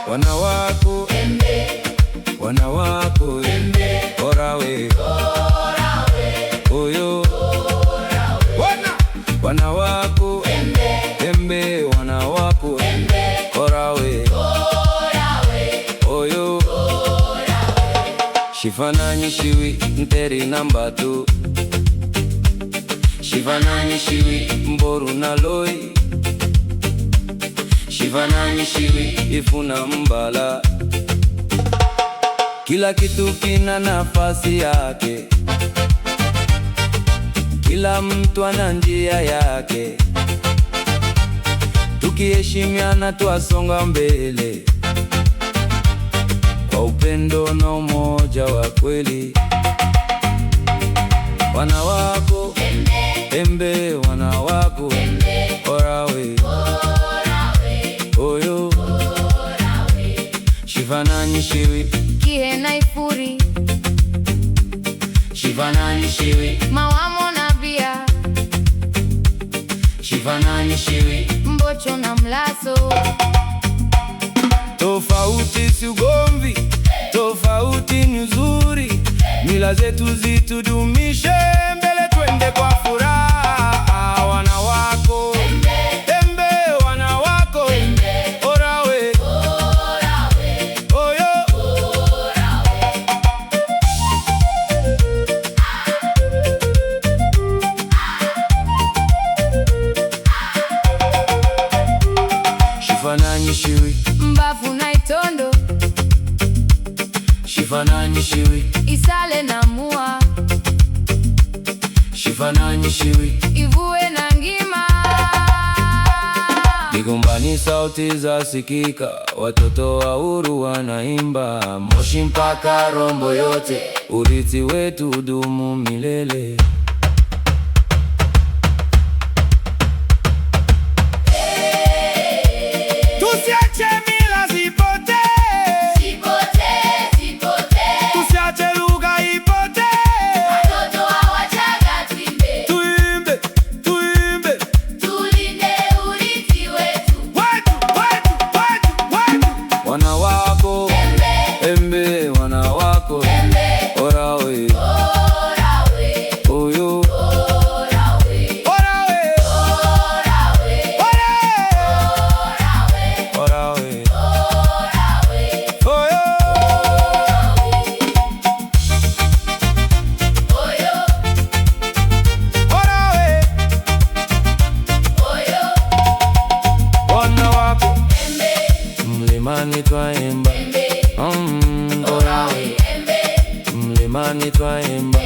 wanawako embe, wanawako embe, orawe oyo wanawako embe, wanawako orawe oyo shifananyi shiwi nteri namba 2 shifananyi shiwi mboru na loi shifananyi shiwi ifuna mbala. Kila kitu kina nafasi yake, kila mtu ana njia yake, tukiheshimiana twasonga mbele kwa upendo na umoja wa kweli. Wanawako embe, wanawako orawe oyo shifananyi shiwi kihena ifuri shifananyi shiwi mawamo na bia shifananyi shiwi mbocho na mlaso. Tofauti si ugomvi, tofauti ni uzuri. Mila zetu zitudumishe mbele, twende kwa furaha. Wanawako embe, wanawako orawe oyo shifananyi shiwi mbafu na itondo shifananyi shiwi isale na mua shifananyi shiwi ivue na ngima. Migumbani sauti za sikika, watoto wa huru wanaimba, Moshi mpaka Rombo yote, urithi wetu udumu milele. Tusiache mila zipotee, tusiache lugha ipotee. Watoto wa Wachaga tuimbe, Tuimbe, tuimbe tulinde urithi wetu. Wanawako embe, wanawako orawe oyo orawe oyo orawe wanawako mlimani twaimba orawe mlimani twaimba